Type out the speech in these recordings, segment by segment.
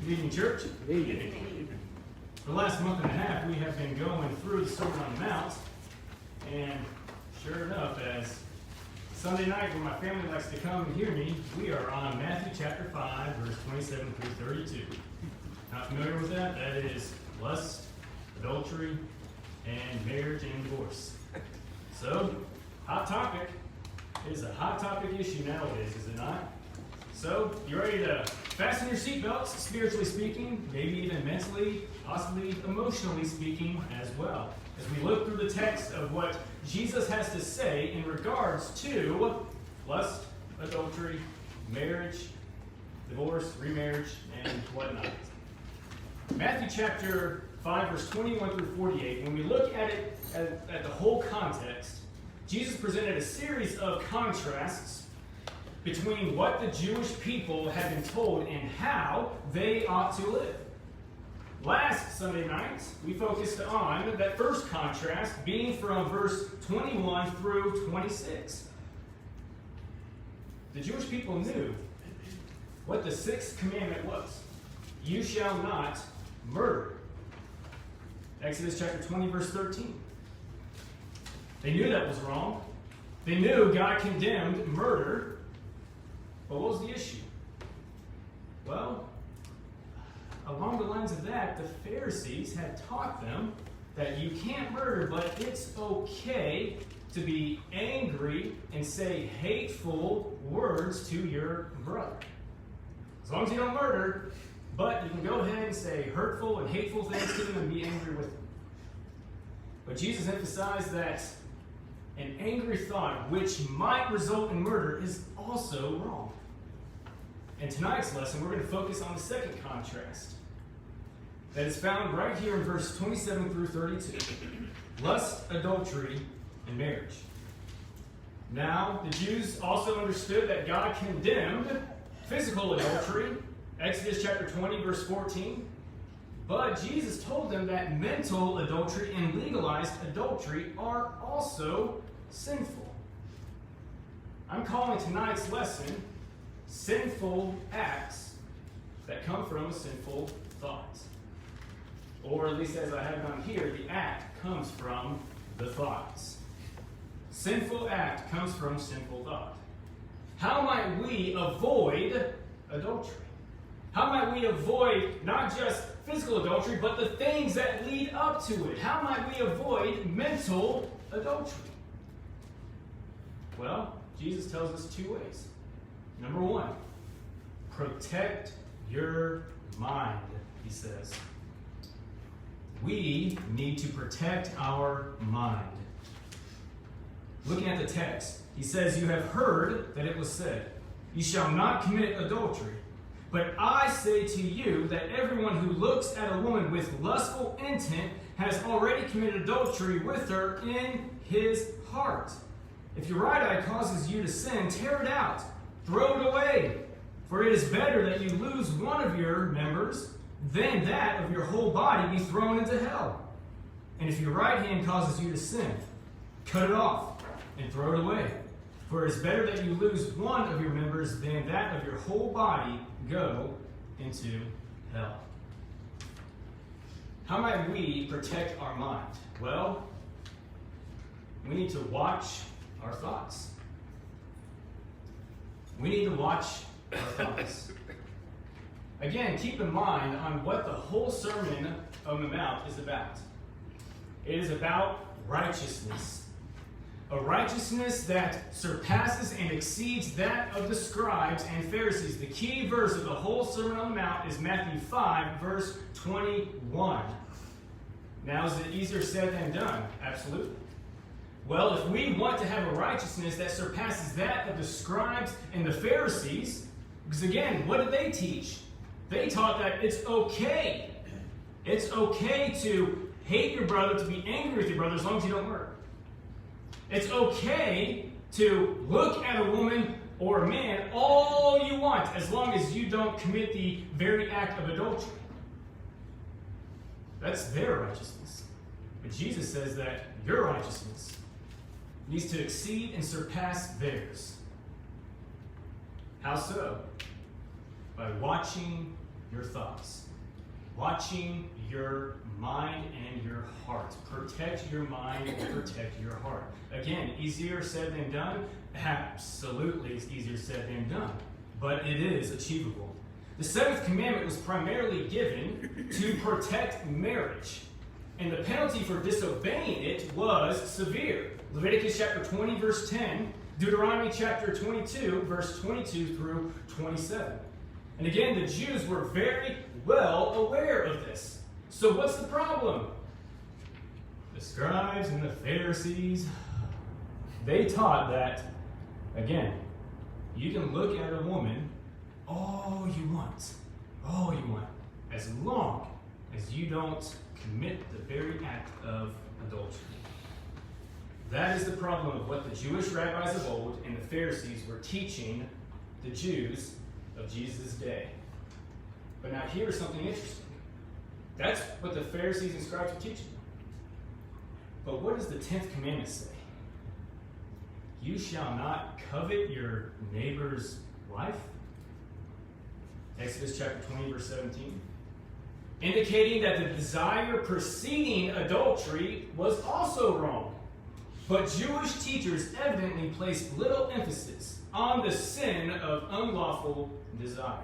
Good evening, church. Good evening. For the last month and a half, we have been going through the Sermon on the Mount, and sure enough, as Sunday night when my family likes to come and hear me, we are on Matthew chapter 5, verse 27 through 32. Not familiar with that? That is lust, adultery, and marriage and divorce. So, hot topic. It is a hot topic issue nowadays, is it not? So, you ready to fasten your seatbelts, spiritually speaking, maybe even mentally, possibly emotionally speaking as well, as we look through the text of what Jesus has to say in regards to lust, adultery, marriage, divorce, remarriage, and whatnot. Matthew chapter 5, verse 21 through 48, when we look at it at the whole context, Jesus presented a series of contrasts between what the Jewish people had been told and how they ought to live. Last Sunday night, we focused on that first contrast being from verse 21 through 26. The Jewish people knew what the sixth commandment was. You shall not murder. Exodus chapter 20, verse 13. They knew that was wrong. They knew God condemned murder. But what was the issue? Well, along the lines of that, the Pharisees had taught them that you can't murder, but it's okay to be angry and say hateful words to your brother. As long as you don't murder, but you can go ahead and say hurtful and hateful things to them and be angry with them. But Jesus emphasized that an angry thought, which might result in murder, is also wrong. In tonight's lesson, we're going to focus on the second contrast that is found right here in verse 27 through 32. Lust, adultery, and marriage. Now, the Jews also understood that God condemned physical adultery, Exodus chapter 20, verse 14. But Jesus told them that mental adultery and legalized adultery are also sinful. I'm calling tonight's lesson sinful acts that come from a sinful thought. Or at least as I have done here, the act comes from the thoughts. Sinful act comes from sinful thought. How might we avoid adultery? How might we avoid not just physical adultery, but the things that lead up to it? How might we avoid mental adultery? Well, Jesus tells us two ways. Number one, protect your mind, he says. We need to protect our mind. Looking at the text, he says, you have heard that it was said, you shall not commit adultery. But I say to you that everyone who looks at a woman with lustful intent has already committed adultery with her in his heart. If your right eye causes you to sin, tear it out. Throw it away, for it is better that you lose one of your members than that of your whole body be thrown into hell. And if your right hand causes you to sin, cut it off and throw it away. For it is better that you lose one of your members than that of your whole body go into hell. How might we protect our mind? Well, we need to watch our thoughts. We need to watch our thoughts. Again, keep in mind on what the whole Sermon on the Mount is about. It is about righteousness. A righteousness that surpasses and exceeds that of the scribes and Pharisees. The key verse of the whole Sermon on the Mount is Matthew 5, verse 21. Now, is it easier said than done? Absolutely. Well, if we want to have a righteousness that surpasses that of the scribes and the Pharisees, because again, what did they teach? They taught that it's okay. It's okay to hate your brother, to be angry with your brother, as long as you don't murder. It's okay to look at a woman or a man all you want, as long as you don't commit the very act of adultery. That's their righteousness. But Jesus says that your righteousness needs to exceed and surpass theirs. How so? By watching your thoughts. Watching your mind and your heart. Protect your mind and protect your heart. Again, easier said than done? Absolutely, it's easier said than done. But it is achievable. The seventh commandment was primarily given to protect marriage. And the penalty for disobeying it was severe. Leviticus chapter 20, verse 10. Deuteronomy chapter 22, verse 22 through 27. And again, the Jews were very well aware of this. So what's the problem? The scribes and the Pharisees, they taught that, again, you can look at a woman all you want, as long as you don't commit the very act of adultery. That is the problem of what the Jewish rabbis of old and the Pharisees were teaching the Jews of Jesus' day. But now here's something interesting. That's what the Pharisees and scribes were teaching. But what does the 10th commandment say? You shall not covet your neighbor's wife. Exodus chapter 20, verse 17. Indicating that the desire preceding adultery was also wrong. But Jewish teachers evidently placed little emphasis on the sin of unlawful desire.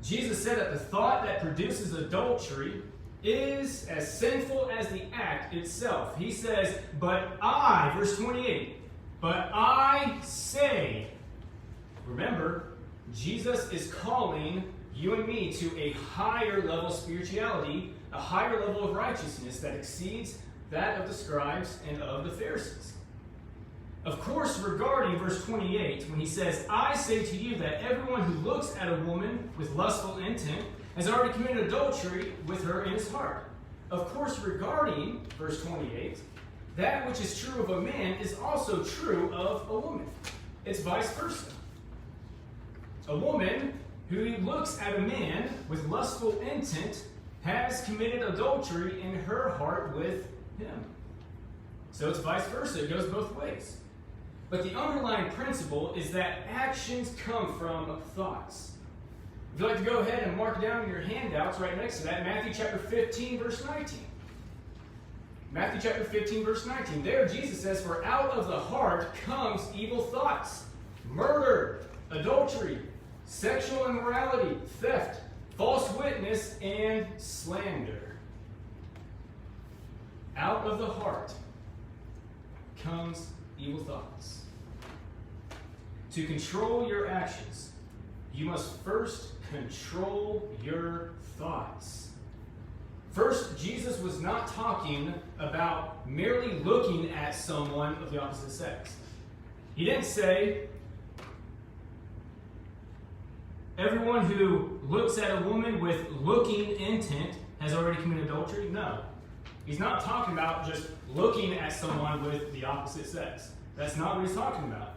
Jesus said that the thought that produces adultery is as sinful as the act itself. He says, but I, verse 28, but I say. Remember, Jesus is calling you and me to a higher level of spirituality, a higher level of righteousness that exceeds that of the scribes and of the Pharisees. Of course, regarding verse 28, when he says, I say to you that everyone who looks at a woman with lustful intent has already committed adultery with her in his heart. Of course, regarding verse 28, that which is true of a man is also true of a woman. It's vice versa. A woman who looks at a man with lustful intent has committed adultery in her heart with him. So it's vice versa. It goes both ways. But the underlying principle is that actions come from thoughts. If you'd like to go ahead and mark down in your handouts right next to that, Matthew chapter 15, verse 19. Matthew chapter 15, verse 19. There Jesus says, for out of the heart comes evil thoughts, murder, adultery, sexual immorality, theft, false witness, and slander. Out of the heart comes evil thoughts. To control your actions, you must first control your thoughts. First, Jesus was not talking about merely looking at someone of the opposite sex. He didn't say, everyone who looks at a woman with looking intent has already committed adultery. No. He's not talking about just looking at someone with the opposite sex. That's not what he's talking about.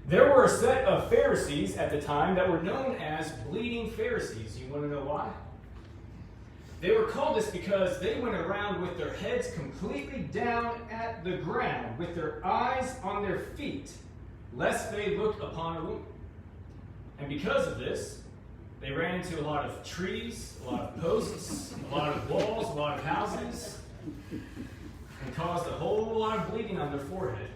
There were a set of Pharisees at the time that were known as bleeding Pharisees. You want to know why? They were called this because they went around with their heads completely down at the ground, with their eyes on their feet, lest they look upon a woman. And because of this, they ran into a lot of trees, a lot of posts, a lot of walls, a lot of houses, and caused a whole lot of bleeding on their forehead.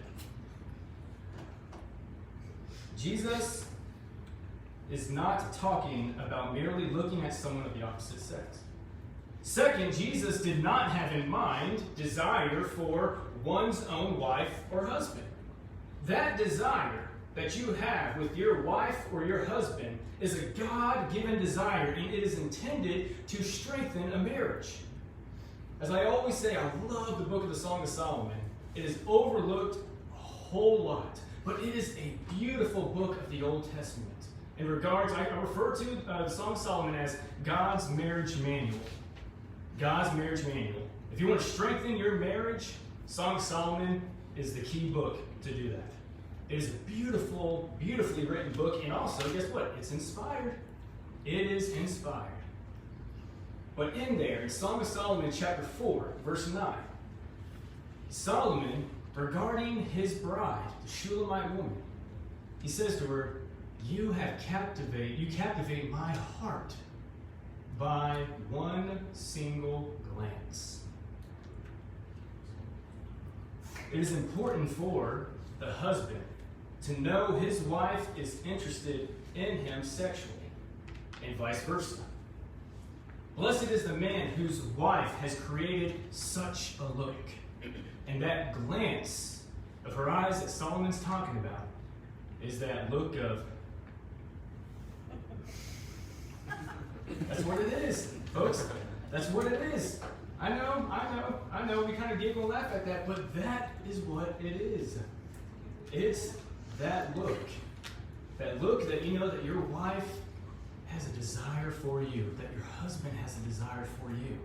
Jesus is not talking about merely looking at someone of the opposite sex. Second, Jesus did not have in mind desire for one's own wife or husband. That desire that you have with your wife or your husband is a God-given desire, and it is intended to strengthen a marriage. As I always say, I love the book of the Song of Solomon. It is overlooked a whole lot, but it is a beautiful book of the Old Testament. In regards, I refer to the Song of Solomon as God's marriage manual. God's marriage manual. If you want to strengthen your marriage, Song of Solomon is the key book to do that. It is a beautiful, beautifully written book, and also, guess what? It's inspired. It is inspired. But in there, in Song of Solomon chapter 4, verse 9, Solomon, regarding his bride, the Shulamite woman, he says to her, you captivate my heart by one single glance. It is important for the husband to know his wife is interested in him sexually, and vice versa. Blessed is the man whose wife has created such a look. And that glance of her eyes that Solomon's talking about is that look of... That's what it is, folks. That's what it is. I know. We kind of giggle and laugh at that, but that is what it is. It's that look. That look that you know that your wife has a desire for you, that your husband has a desire for you.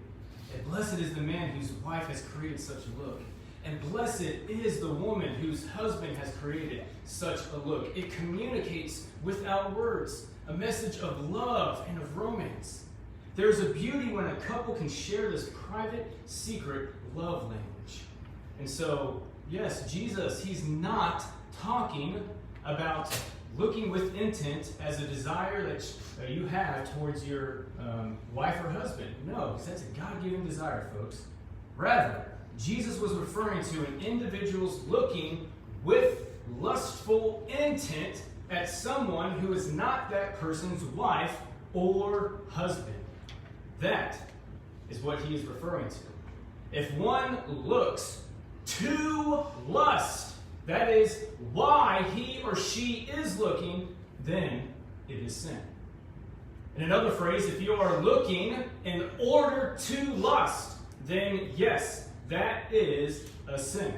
And blessed is the man whose wife has created such a look. And blessed is the woman whose husband has created such a look. It communicates without words a message of love and of romance. There's a beauty when a couple can share this private, secret love language. And so, yes, Jesus, he's not talking about looking with intent as a desire that you have towards your wife or husband. No, because that's a God-given desire, folks. Rather, Jesus was referring to an individual's looking with lustful intent at someone who is not that person's wife or husband. That is what he is referring to. If one looks to lust, that is why he or she is looking, then it is sin. In another phrase, if you are looking in order to lust, then yes, that is a sin.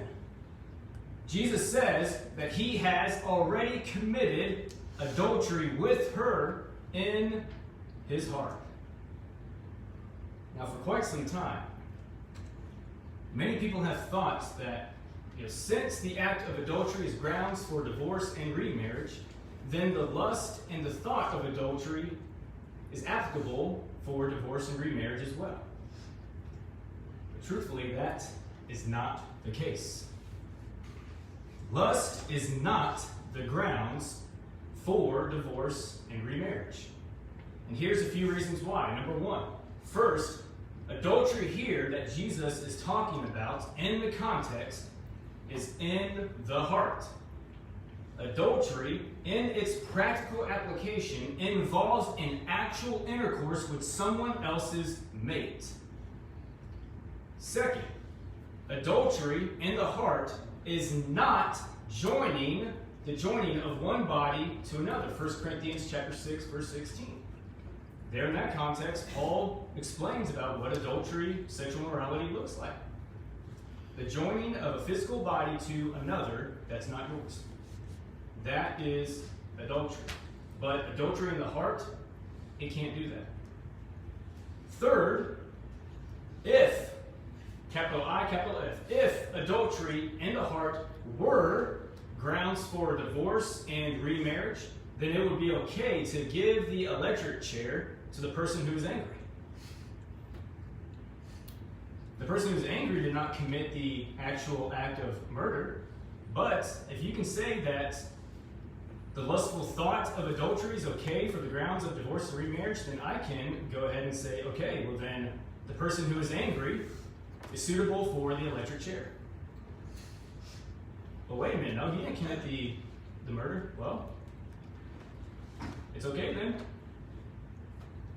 Jesus says that he has already committed adultery with her in his heart. Now, for quite some time, many people have thought that since the act of adultery is grounds for divorce and remarriage, then the lust and the thought of adultery is applicable for divorce and remarriage as well. But truthfully, that is not the case. Lust is not the grounds for divorce and remarriage. And here's a few reasons why. Number one, first, adultery here that Jesus is talking about in the context is in the heart. Adultery, in its practical application, involves an actual intercourse with someone else's mate. Second, adultery in the heart is not the joining of one body to another. 1 Corinthians chapter 6, verse 16. There in that context, Paul explains about what adultery, sexual morality looks like. The joining of a physical body to another that's not yours. That is adultery. But adultery in the heart, it can't do that. Third, if, capital I, capital F, if adultery in the heart were grounds for divorce and remarriage, then it would be okay to give the electric chair to the person who is angry. The person who's angry did not commit the actual act of murder, but if you can say that the lustful thought of adultery is okay for the grounds of divorce and remarriage, then I can go ahead and say, okay, well then the person who is angry is suitable for the electric chair. But wait a minute, no, he didn't commit the murder. Well, it's okay then.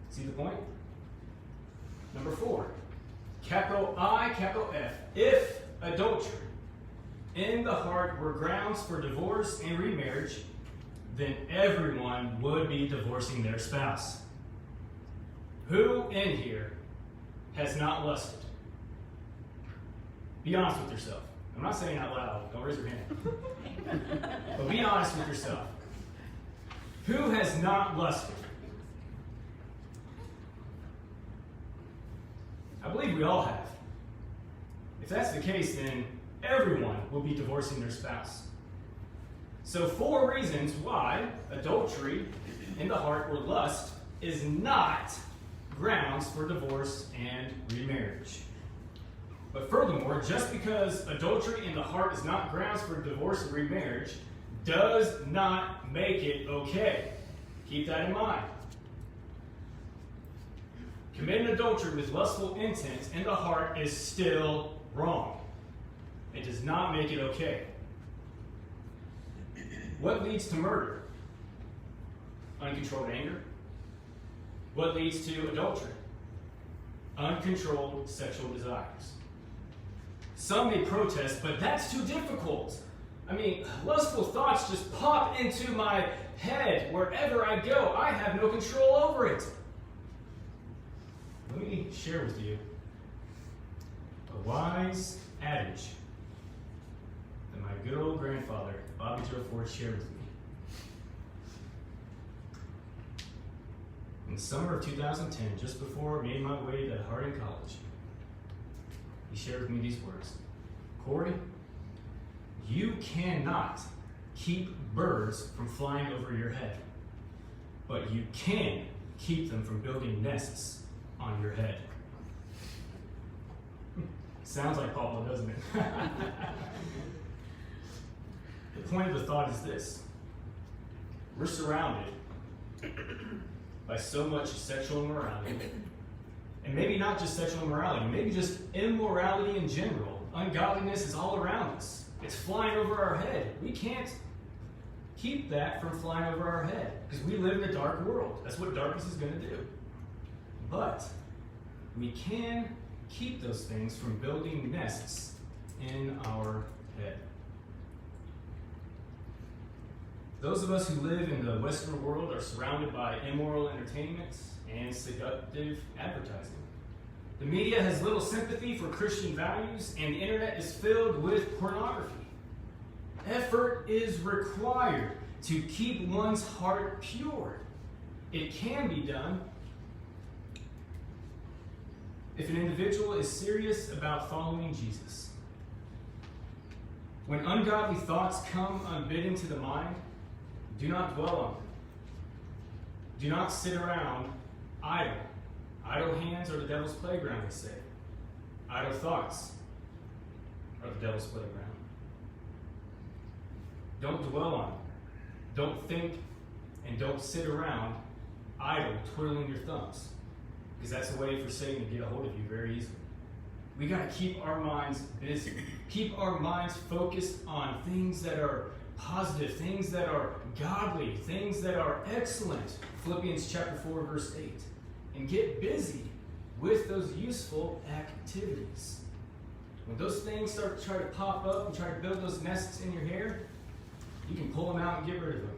See the point? Number 4, capital I, capital F. If adultery in the heart were grounds for divorce and remarriage, then everyone would be divorcing their spouse. Who in here has not lusted? Be honest with yourself. I'm not saying out loud. Don't raise your hand. But be honest with yourself. Who has not lusted? I believe we all have. If that's the case, then everyone will be divorcing their spouse. So 4 reasons why adultery in the heart or lust is not grounds for divorce and remarriage. But furthermore, just because adultery in the heart is not grounds for divorce and remarriage does not make it okay. Keep that in mind. Committing adultery with lustful intent in the heart is still wrong. It does not make it okay. What leads to murder? Uncontrolled anger. What leads to adultery? Uncontrolled sexual desires. Some may protest, but that's too difficult. I mean, lustful thoughts just pop into my head wherever I go. I have no control over it. Let me share with you a wise adage that my good old grandfather, Bobby Joe Ford, shared with me. In the summer of 2010, just before I made my way to Harding College, he shared with me these words. Corey, you cannot keep birds from flying over your head, but you can keep them from building nests on your head. Sounds like Pablo, doesn't it? The point of the thought is this. We're surrounded by so much sexual immorality. And maybe not just sexual immorality, maybe just immorality in general. Ungodliness is all around us. It's flying over our head. We can't keep that from flying over our head because we live in a dark world. That's what darkness is going to do. But we can keep those things from building nests in our head. Those of us who live in the Western world are surrounded by immoral entertainment and seductive advertising. The media has little sympathy for Christian values, and the internet is filled with pornography. Effort is required to keep one's heart pure. It can be done if an individual is serious about following Jesus. When ungodly thoughts come unbidden to the mind, do not dwell on them. Do not sit around idle. Idle hands are the devil's playground, they say. Idle thoughts are the devil's playground. Don't dwell on them. Don't think and don't sit around idle, twiddling your thumbs, because that's a way for Satan to get a hold of you very easily. We got to keep our minds busy. Keep our minds focused on things that are positive, things that are godly, things that are excellent. Philippians chapter 4, verse 8. And get busy with those useful activities. When those things start to try to pop up and try to build those nests in your hair, you can pull them out and get rid of them.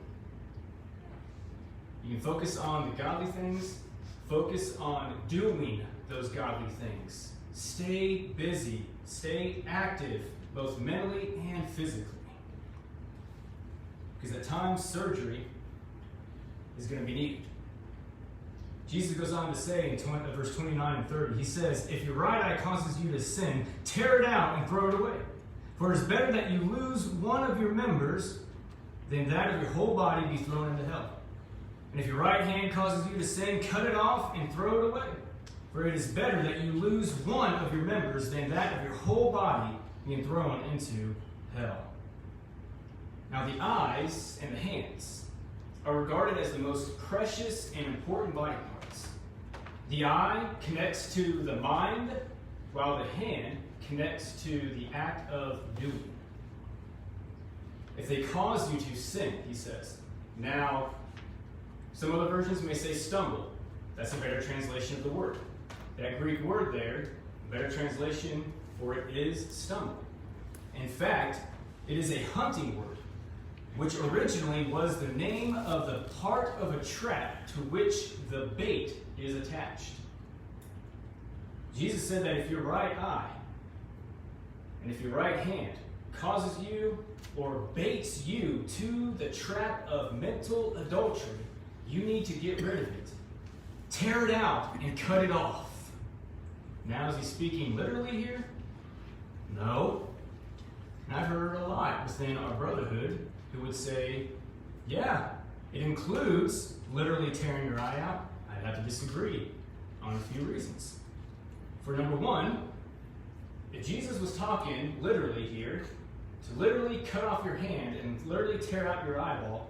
You can focus on the godly things, focus on doing those godly things. Stay busy, stay active, both mentally and physically. Because at times, surgery is going to be needed. Jesus goes on to say in verse 29 and 30, he says, if your right eye causes you to sin, tear it out and throw it away. For it is better that you lose one of your members than that of your whole body be thrown into hell. And if your right hand causes you to sin, cut it off and throw it away. For it is better that you lose one of your members than that of your whole body being thrown into hell. Now the eyes and the hands are regarded as the most precious and important body parts. The eye connects to the mind, while the hand connects to the act of doing. If they cause you to sin, he says. Now, some other versions may say stumble. That's a better translation of the word. That Greek word there, a better translation for it is stumble. In fact, it is a hunting word, which originally was the name of the part of a trap to which the bait is attached. Jesus said that if your right eye and if your right hand causes you or baits you to the trap of mental adultery, you need to get rid of it. Tear it out and cut it off. Now, is he speaking literally here? No. I've heard a lot within our brotherhood who would say, yeah, it includes literally tearing your eye out. I'd have to disagree on a few reasons. For number one, if Jesus was talking literally here, to literally cut off your hand and literally tear out your eyeball,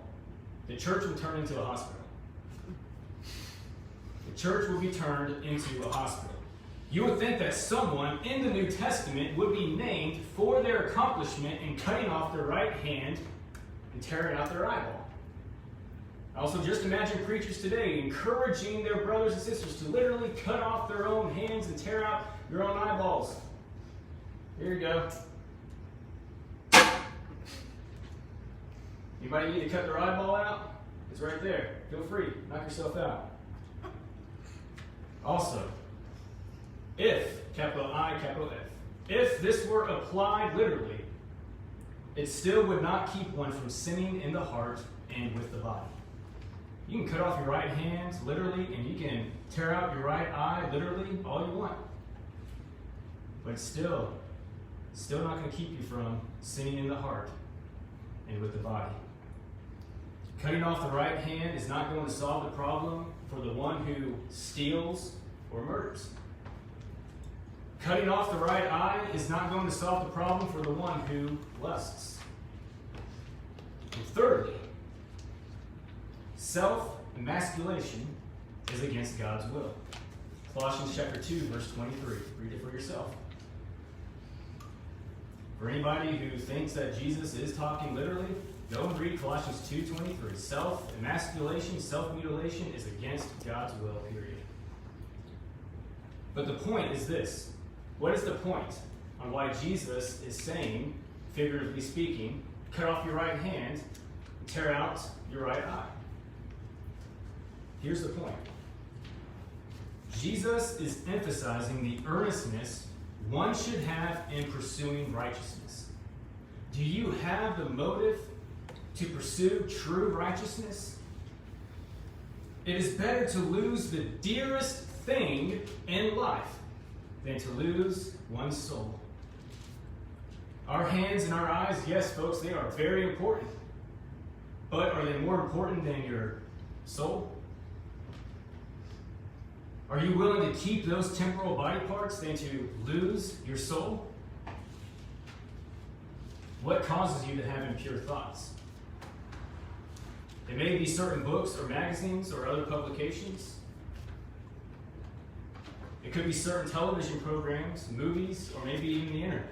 the church would turn into a hospital. the church would be turned into a hospital. You would think that someone in the New Testament would be named for their accomplishment in cutting off their right hand and tearing out their eyeball. Also, just imagine preachers today encouraging their brothers and sisters to literally cut off their own hands and tear out your own eyeballs. Here you go. Anybody need to cut their eyeball out? It's right there. Feel free. Knock yourself out. Also, if, capital I, capital F, if this were applied literally, it still would not keep one from sinning in the heart and with the body. You can cut off your right hand, literally, and you can tear out your right eye, literally, all you want. But it's still not going to keep you from sinning in the heart and with the body. Cutting off the right hand is not going to solve the problem for the one who steals or murders. Cutting off the right eye is not going to solve the problem for the one who lusts. And thirdly, self-emasculation is against God's will. Colossians chapter 2, verse 23. Read it for yourself. For anybody who thinks that Jesus is talking literally, go and read Colossians 2:23. Self-emasculation, self-mutilation is against God's will, period. But the point is this. What is the point on why Jesus is saying, figuratively speaking, cut off your right hand and tear out your right eye? Here's the point. Jesus is emphasizing the earnestness one should have in pursuing righteousness. Do you have the motive to pursue true righteousness? It is better to lose the dearest thing in life than to lose one's soul. Our hands and our eyes, yes, folks, they are very important. But are they more important than your soul? Are you willing to keep those temporal body parts than to lose your soul? What causes you to have impure thoughts? It may be certain books or magazines or other publications. It could be certain television programs, movies, or maybe even the internet.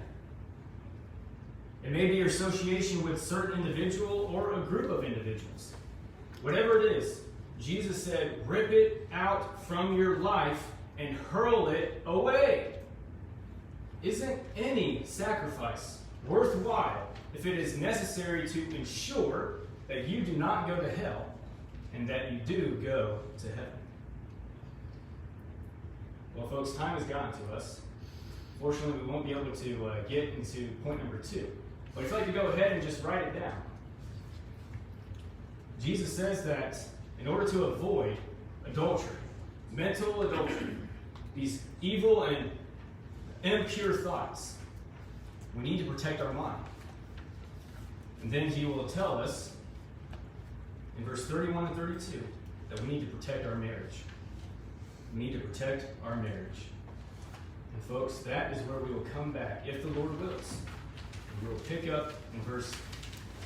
It may be your association with a certain individual or a group of individuals. Whatever it is, Jesus said, rip it out from your life and hurl it away. Isn't any sacrifice worthwhile if it is necessary to ensure that you do not go to hell and that you do go to heaven? Well, folks, time has gotten to us. Fortunately, we won't be able to get into point number 2. But if you'd like to go ahead and just write it down. Jesus says that in order to avoid adultery, mental adultery, these evil and impure thoughts, we need to protect our mind. And then he will tell us in verse 31 and 32 that we need to protect our marriage. We need to protect our marriage. And folks, that is where we will come back, if the Lord wills. And we will pick up in verse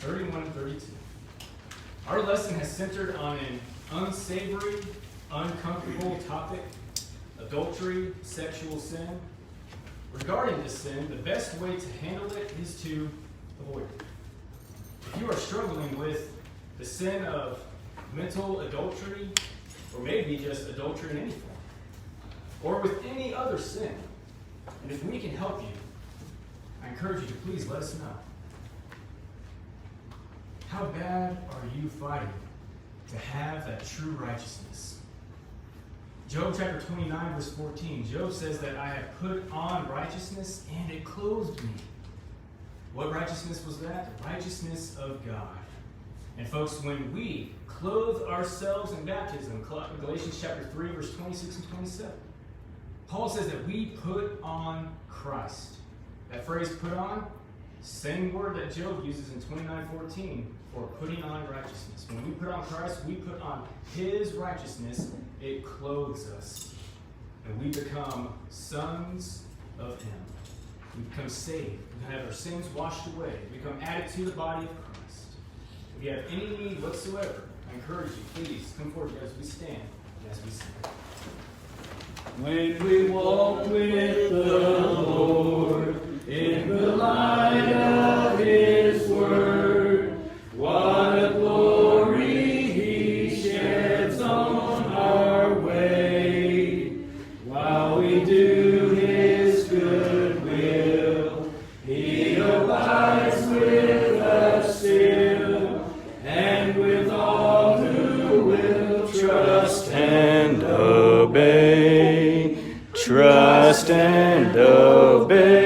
31 and 32. Our lesson has centered on an unsavory, uncomfortable topic, adultery, sexual sin. Regarding this sin, the best way to handle it is to avoid it. If you are struggling with the sin of mental adultery, or maybe just adultery in any form, or with any other sin, and if we can help you, I encourage you to please let us know. How bad are you fighting to have that true righteousness? Job chapter 29, verse 14, Job says that I have put on righteousness and it clothed me. What righteousness was that? The righteousness of God. And folks, when we clothe ourselves in baptism, Galatians chapter 3, verse 26 and 27, Paul says that we put on Christ. That phrase, put on, same word that Job uses in 29:14 for putting on righteousness. When we put on Christ, we put on his righteousness. It clothes us. And we become sons of him. We become saved. We have our sins washed away. We become added to the body of Christ. If you have any need whatsoever, I encourage you, please come forward as we stand. Yes, we sing. When we walk with the Lord.